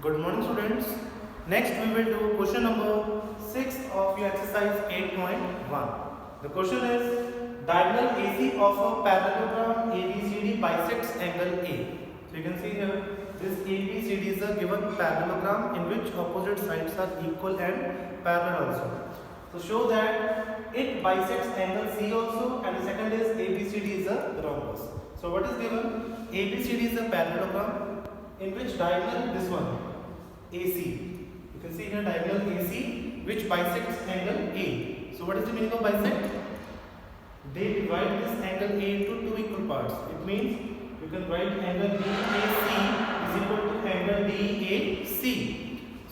Good morning, students. Next we will do question number 6 of your exercise 8.1. The question is diagonal AC of a parallelogram ABCD bisects angle A. So you can see here this ABCD is a given parallelogram in which opposite sides are equal and parallel also. So show that it bisects angle C also, and the second is ABCD is a rhombus. So what is given? ABCD is a parallelogram in which diagonal this one AC. You can see here diagonal AC which bisects angle A. So what is the meaning of bisect? They divide this angle A into two equal parts. It means you can write angle BAC is equal to angle DAC.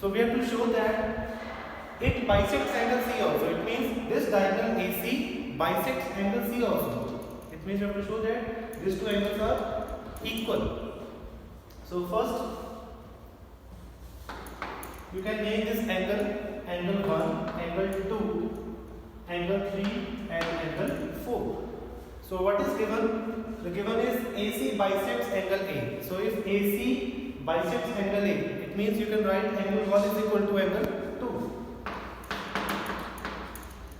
So we have to show that it bisects angle C also. It means this diagonal AC bisects angle C also. It means you have to show that these two angles are equal. So first you can name this angle 1, angle 2, angle 3 and angle 4. So what is given? The given is AC bisects angle A. So if AC bisects angle A, it means you can write angle 1 is equal to angle 2.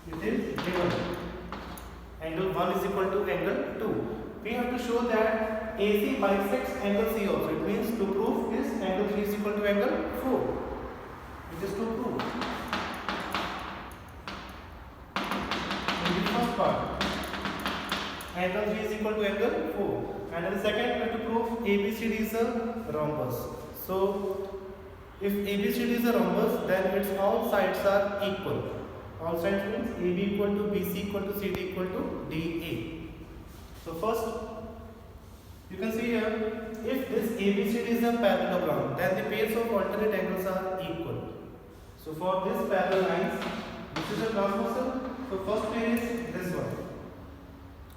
It is given. Angle 1 is equal to angle 2. We have to show that AC bisects angle C also. It means to prove this angle 3 is equal to angle 4. It is to prove. In the first part, angle 3 is equal to angle 4. And in the second, we have to prove ABCD is a rhombus. So, if ABCD is a rhombus, then its all sides are equal. All sides means AB equal to BC equal to CD equal to DA. So first, you can see here, if this ABCD is a parallelogram, then the pairs of alternate angles are equal. So for this parallel lines, this is a transversal. So first pair is this one.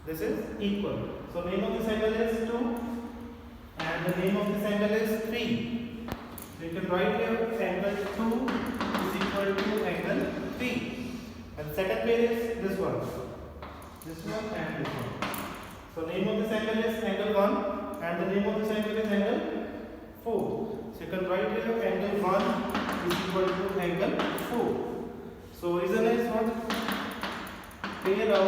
This is equal. So name of this angle is 2 and the name of this angle is 3. So you can write here angle 2 is equal to angle 3. And second pair is this one. This one and this one. So name of this angle is angle 1 and the name of this angle is angle 4. So you can write here angle 1 is equal to angle 4. So reason is what? Pair of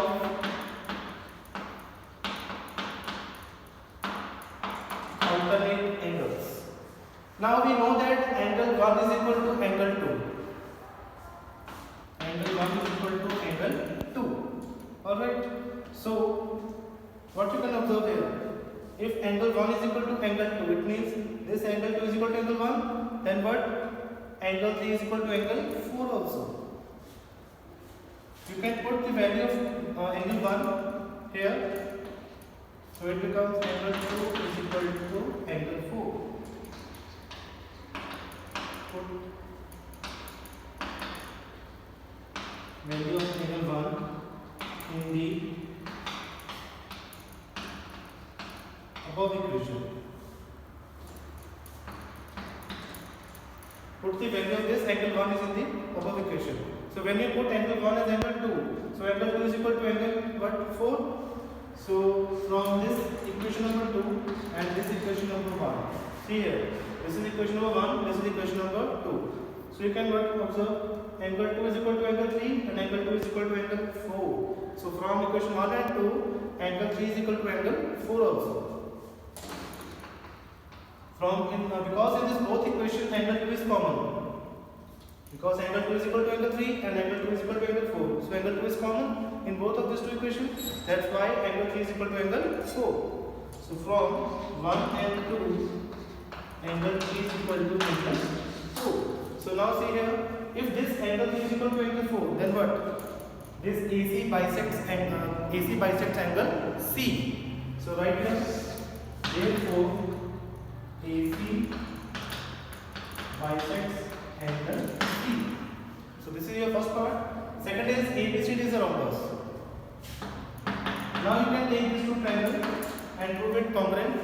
alternate angles. Now we know that angle 1 is equal to angle 2. Angle 1 is equal to angle 2. Alright. So what you can observe here? If angle 1 is equal to angle 2, it means this angle 2 is equal to angle 1. Then what? Angle 3 is equal to angle 4 also. You can put the value of angle 1 here. So it becomes angle 2 is equal to angle 4. Put value of angle 1 in the above equation. Put the value of this angle 1 is in the above equation. So when you put angle 1 as angle 2, so angle 2 is equal to angle what? 4. So from this equation number 2 and this equation number 1, see here, this is equation number 1, this is equation number 2. So you can observe angle 2 is equal to angle 3 and angle 2 is equal to angle 4. So from equation 1 and 2, angle 3 is equal to angle 4 also. Because in this both equation angle 2 is common. Because angle 2 is equal to angle 3 and angle 2 is equal to angle 4. So angle 2 is common in both of these two equations. That's why angle 3 is equal to angle 4. So from 1 and 2, angle 3 is equal to angle 4. So now see here, if this angle 3 is equal to angle 4, then what? This AC bisects angle C. So right here, therefore AC bisects angle C. So this is your first part. Second is ABCD is a rhombus. Now you can take these two triangles and prove it congruent.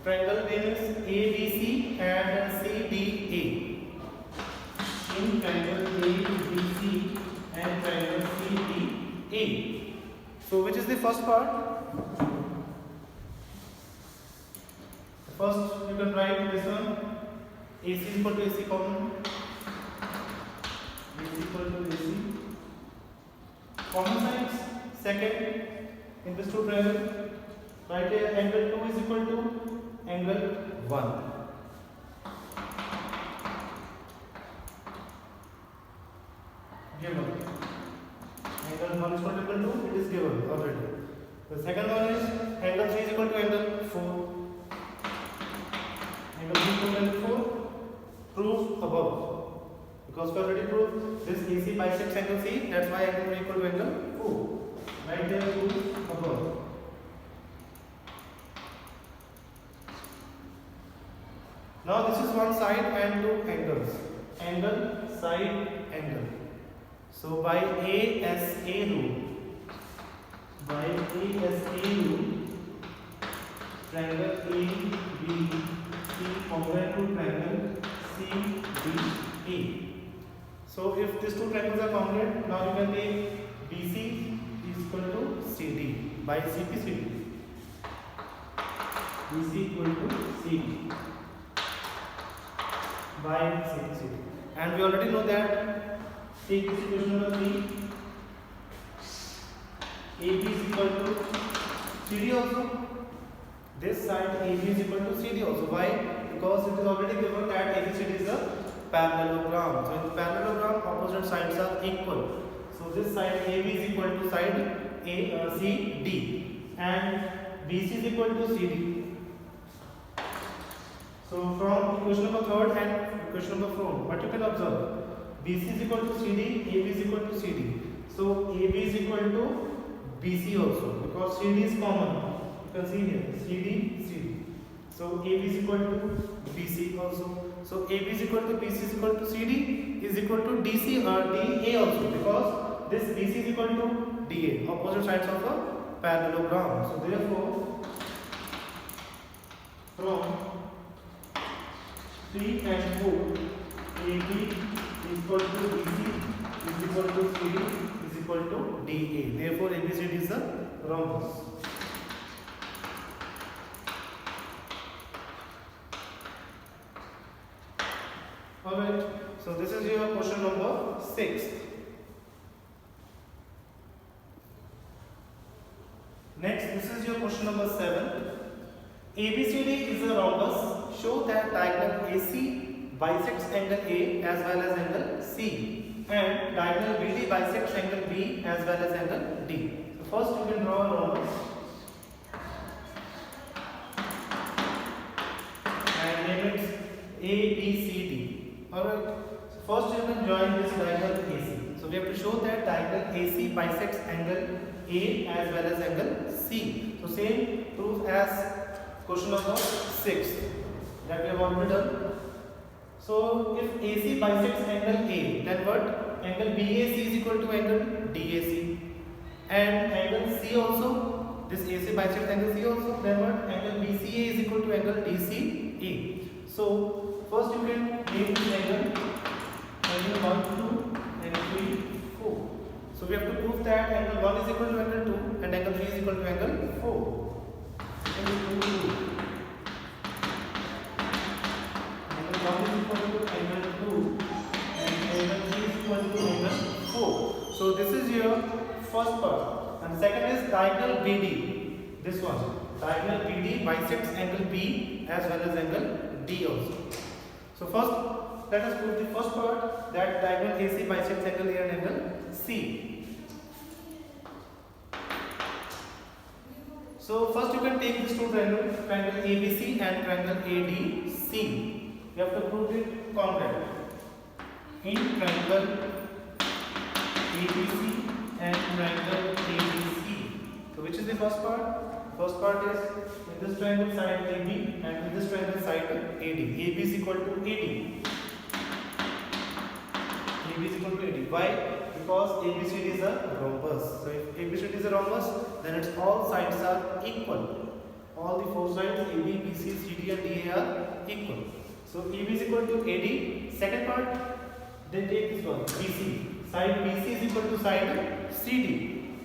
Triangle name is ABC and CDA. In triangle ABC and triangle CDA. So which is the first part? First you can write this one AC is equal to AC common. AC equal to AC. Common sides. Second, in this two triangle, right here angle 2 is equal to angle 1. Given. Angle 1 is equal to angle 2, it is given already. The second one is angle 3 is equal to angle 4. Angle 3 is equal to angle 4. Proof above. Because we already proved this AC bisects angle C, that's why angle 3 is equal to angle 4. Right there, proof above. Now this is one side and two angles. Angle, side, angle. So by ASA rule, triangle ABC congruent to triangle CDE. So if these two triangles are congruent, now you can take BC is equal to CD by CPCD. BC equal to CD by CPCD. And we already know that, take this equation number 3, AB is equal to CD also. This side AB is equal to CD also. Why? Because it is already given that ABCD is a parallelogram. So in parallelogram, opposite sides are equal. So this side AB is equal to side CD and BC is equal to CD. So from equation number 3rd and equation number 4, what you can observe? BC is equal to CD, AB is equal to CD. So AB is equal to BC also, because CD is common. You can see here CD, CD. So AB is equal to BC also. So AB is equal to BC is equal to CD is equal to DC or DA also, because this BC is equal to DA, opposite sides of a parallelogram. So therefore, from 3 and 4, AB is equal to BC is equal to CD is equal to DA. Therefore, ABCD is a rhombus. Alright, so this is your question number 6. Next, this is your question number 7. ABCD is a rhombus. Show that diagonal AC bisects angle A as well as angle C, and diagonal BD bisects angle B as well as angle D. So first you can draw a rhombus and name it ABCD. Alright, so first you can join this diagonal AC. So we have to show that diagonal AC bisects angle A as well as angle C. So same proof as question number 6 that we have already done. So if AC bisects angle A, then what? Angle BAC is equal to angle DAC. And angle C also, this AC bisects angle C also, then what? Angle BCA is equal to angle DCA. So first you can name this angle 1, 2 and 3, 4. So we have to prove that angle 1 is equal to angle 2 and angle 3 is equal to angle 4. Angle 1 is equal to angle 2 and angle 3 is equal to angle 4. So this is your first part. And second is diagonal BD. This one. Diagonal BD bisects angle B as well as angle D also. So first, let us prove the first part, that diagonal AC bisects angle A and angle C. So first you can take these two triangles, triangle ABC and triangle ADC. You have to prove it congruent. In triangle ABC and triangle ADC. So which is the first part? First part is in this triangle side AB and in this triangle side AD. AB is equal to AD. AB is equal to AD. Why? Because ABCD is a rhombus. So if ABCD is a rhombus, then its all sides are equal. All the four sides AB, BC, CD and DA are equal. So AB is equal to AD. Second part, then take this one, BC. Side BC is equal to side CD.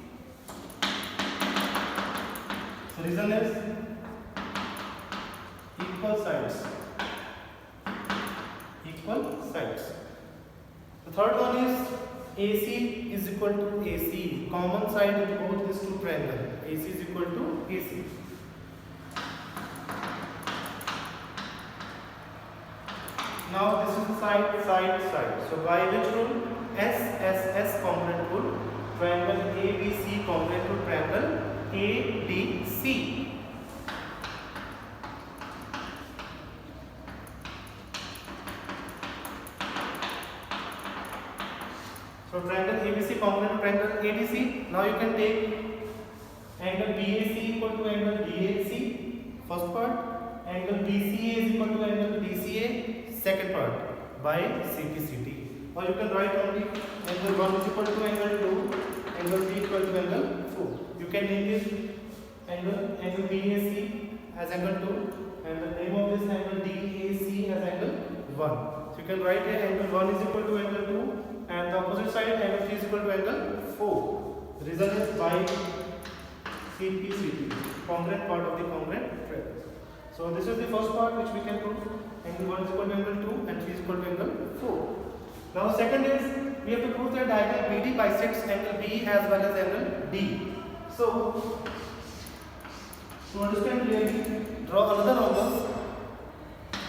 So reason is equal sides. equal sides. The third one is AC is equal to AC. Common side in both these two triangles. AC is equal to AC. Now this is side, side, side. So by which rule? S component rule. Triangle ABC component rule triangle ADC. So triangle ABC component triangle ADC. Now you can take angle BAC equal to angle DAC. First part. Angle BCA is equal to angle DCA. Second part by CPCT. Or you can write only angle 1 is equal to angle 2. Angle B equal to angle 4. You can name this angle BAC as angle 2. And the name of this angle DAC as angle 1. So you can write here angle 1 is equal to angle 2. And the opposite side angle 3 is equal to angle 4. The result is by CPCT, congruent part of the congruent triangle. So this is the first part which we can prove. Angle 1 is equal to angle 2 and 3 is equal to angle 4. Now second is we have to prove that diagonal BD bisects angle B as well as angle D. So to understand clearly, draw another romber,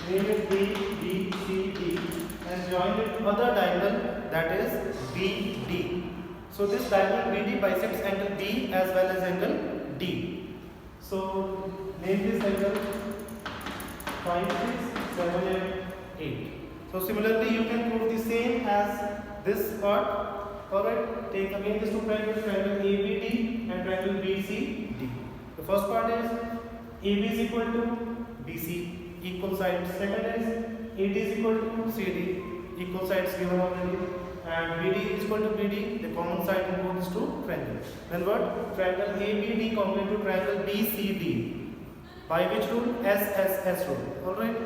name it BDCD and join it other diagonal, that is BD. So this diagonal BD bisects angle B as well as angle D. So name this angle 5, 6, 7 and 8. So similarly you can prove the same as this part. Alright, take again these two triangles, triangle ABD and triangle BCD. The first part is AB is equal to BC, equal sides. Second is AD is equal to CD, equal sides given already. And BD is equal to BD, the common side in both these two triangles. Then what? Triangle ABD congruent to triangle BCD. By which rule? SSS rule. Alright.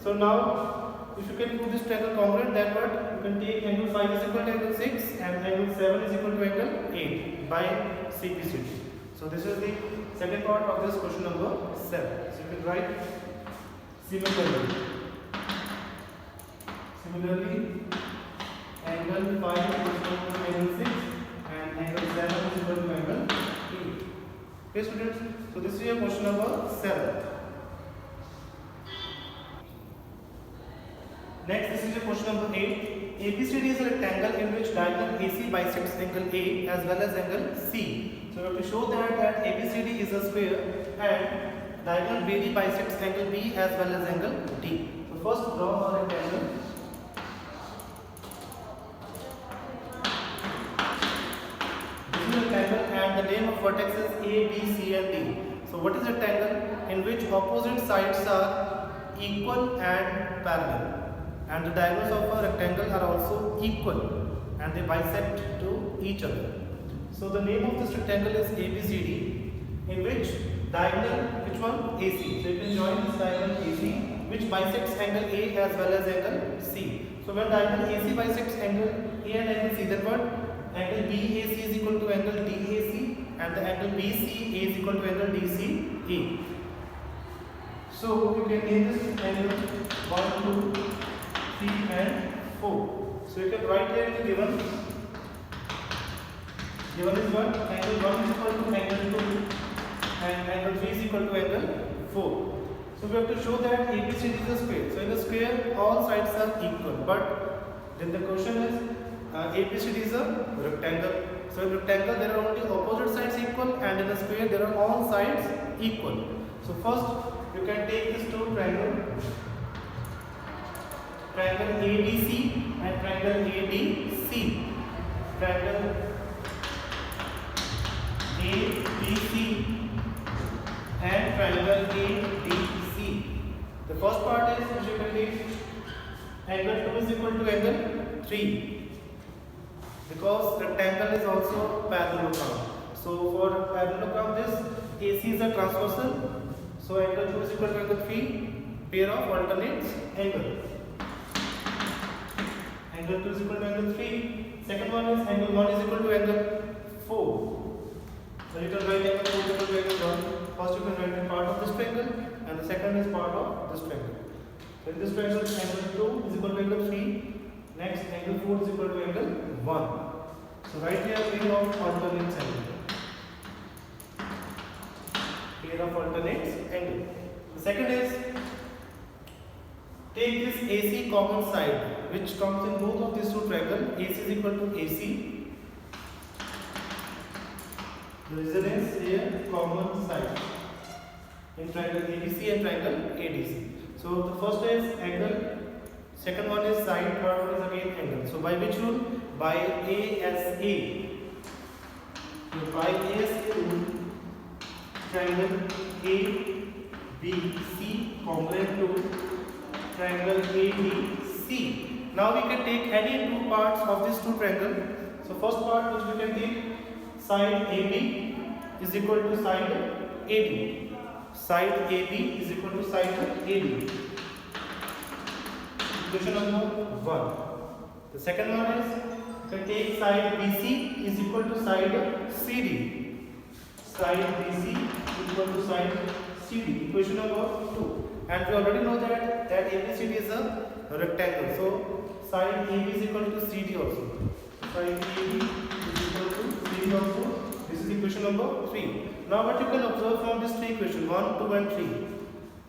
So now if you can prove this triangle congruent, then what? You can take angle 5 is equal to angle 6 and angle 7 is equal to angle 8 by CPCT. So this is the second part of this question number 7. So you can write similarly, angle 5 is equal to angle 6 and angle 7 is equal to angle 8. Okay students, so this is your question number 7. Next, this is your question number 8. ABCD is a rectangle in which diagonal AC bisects angle A as well as angle C. So we have to show that ABCD is a square and diagonal BD bisects angle B as well as angle D. So first draw a rectangle. This is a rectangle and the name of vertex is A, B, C and D. So what is a rectangle? In which opposite sides are equal and parallel. And the diagonals of a rectangle are also equal and they bisect to each other. So the name of this rectangle is ABCD, in which diagonal, which one? AC. So you can join this diagonal AC, which bisects angle A as well as angle C. So when diagonal AC bisects angle A and angle C, then what? Angle BAC is equal to angle DAC and the angle BCA is equal to angle DCA. So you can name this angle 1, 2, 3 and 4. So you can write here in the given is what? Angle 1 is equal to angle 2 and angle 3 is equal to angle 4. So we have to show that ABCD is a square. So in a square all sides are equal, but then the question is ABCD is a rectangle. So in rectangle there are only opposite sides equal and in a square there are all sides equal. So first you can take these two triangles, triangle ABC and triangle ADC. Triangle ABC and triangle ADC. The first part is which you can take angle 2 is equal to angle 3 because rectangle is also parallelogram. So for parallelogram this AC is a transversal. So angle 2 is equal to angle 3, pair of alternates angle. Angle 2 is equal to angle 3. Second one is angle 1 is equal to angle 4. So you can write angle 4 is equal to angle 1. First you can write a part of this triangle and the second is part of this triangle. In this triangle, angle 2 is equal to angle 3. Next, angle 4 is equal to angle 1. So right here, pair of alternates angle. Pair of alternates angle. The second is, take this AC common side, which comes in both of these two triangles. AC is equal to AC. The reason is here common side in triangle ABC and triangle ADC. So the first is angle, second one is side, third one is again angle. So by which rule? By ASA. So by ASA rule, triangle ABC congruent to triangle ADC. Now we can take any two parts of these two triangles. So first part which we can take, side AB is equal to side AD. Side AB is equal to side AD. Equation number 1. The second one is, you can take side BC is equal to side CD. Side BC equal to side CD. Equation number 2. And we already know that ABCD is a rectangle. So side AB is equal to CD also. Side AB is equal to CD also. This is equation number 3. Now what you can observe from this three equations, 1, 2 and 3. You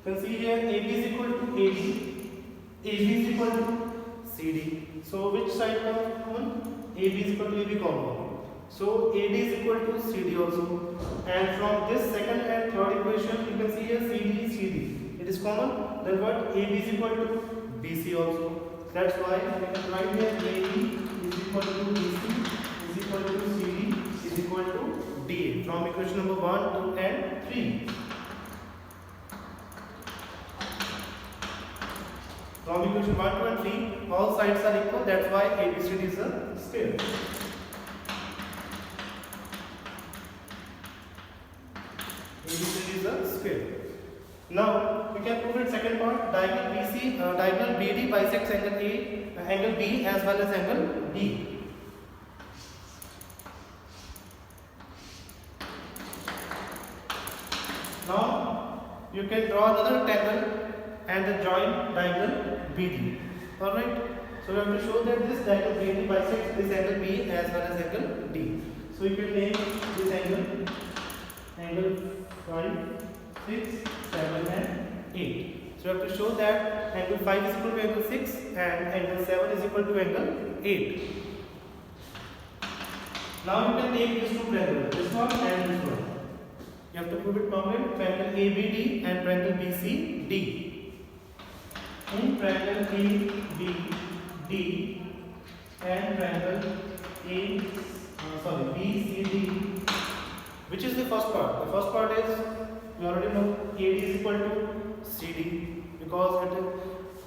can see here AB is equal to AD, AB is equal to CD. So which side comes common? AB is equal to AB common. So AD is equal to CD also. And from this second and third equation, you can see here CD, CD. It is common. Then what? AB is equal to BC also. That's why we can write here AB is equal to BC is equal to CD is equal to DA from equation number 1, 2 and 3. From equation 1, 2 and 3, all sides are equal. That's why ABCD is a square. ABCD is a square. Now we can prove it second part. Diagonal BD bisects angle B as well as angle D. Now you can draw another rectangle and join diagonal BD. Alright. So we have to show that this diagonal BD bisects this angle B as well as angle D. So you can name this angle 5, 6, 7 and 8. So we have to show that angle 5 is equal to angle 6 and angle 7 is equal to angle 8. Now you can take these two triangles, this one and this one. You have to prove it congruent, triangle ABD and triangle BCD. In triangle ABD and triangle BCD, which is the first part? The first part is, we already know AD is equal to CD because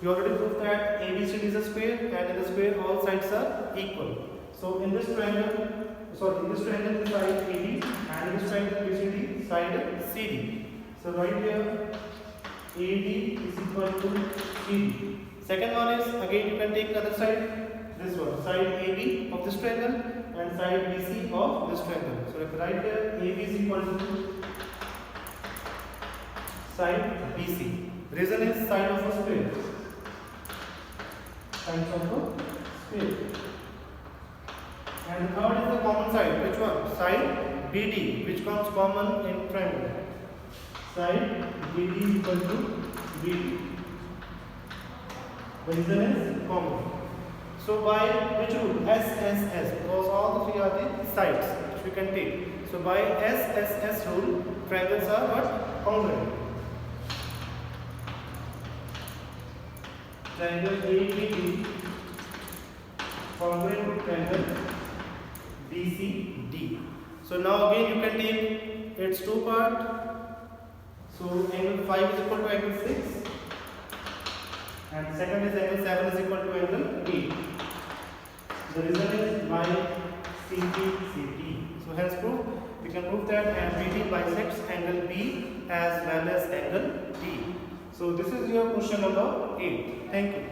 we already proved that ABCD is a square and in the square all sides are equal. So in this triangle, the side AD and in this triangle BCD side CD. So right here AD is equal to CD. Second one is, again you can take the other side, this one, side AB of this triangle and side BC of this triangle. So right here AB is equal to side BC. Reason is side of a square. Sides of a square. And third is the common side. Which one? Side BD, which comes common in triangle. Side BD is equal to BD. The reason is common. So by which rule? SSS, because all the three are the sides which we can take. So by SSS rule, triangles are what? Congruent. Triangle ABD congruent to triangle BCD. So now again you can take its two part. So angle 5 is equal to angle 6 and second is angle 7 is equal to angle 8. The reason is by CBCD. So hence proof, we can prove that BD bisects angle B as well as angle D. So this is your question number 8. Thank you.